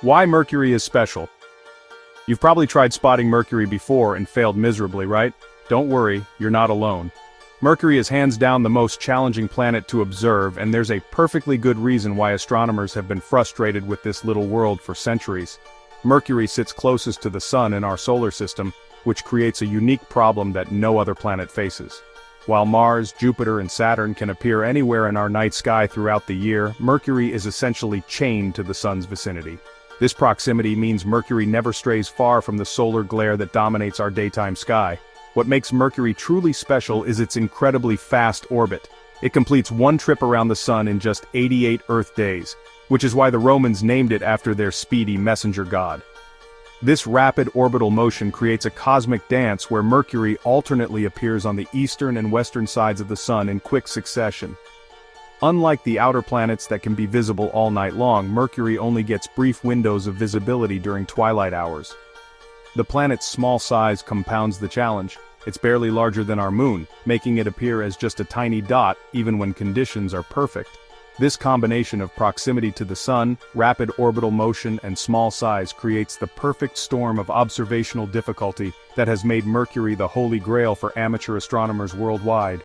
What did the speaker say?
Why Mercury is special. You've probably tried spotting Mercury before and failed miserably, right? Don't worry, you're not alone. Mercury is hands down the most challenging planet to observe, and there's a perfectly good reason why astronomers have been frustrated with this little world for centuries. Mercury sits closest to the Sun in our solar system, which creates a unique problem that no other planet faces. While Mars, Jupiter, and Saturn can appear anywhere in our night sky throughout the year, Mercury is essentially chained to the Sun's vicinity. This proximity means Mercury never strays far from the solar glare that dominates our daytime sky. What makes Mercury truly special is its incredibly fast orbit. It completes one trip around the Sun in just 88 Earth days, which is why the Romans named it after their speedy messenger god. This rapid orbital motion creates a cosmic dance where Mercury alternately appears on the eastern and western sides of the Sun in quick succession. Unlike the outer planets that can be visible all night long, Mercury only gets brief windows of visibility during twilight hours. The planet's small size compounds the challenge. It's barely larger than our moon, making it appear as just a tiny dot even when conditions are perfect. This combination of proximity to the Sun, rapid orbital motion, and small size creates the perfect storm of observational difficulty that has made Mercury the holy grail for amateur astronomers worldwide.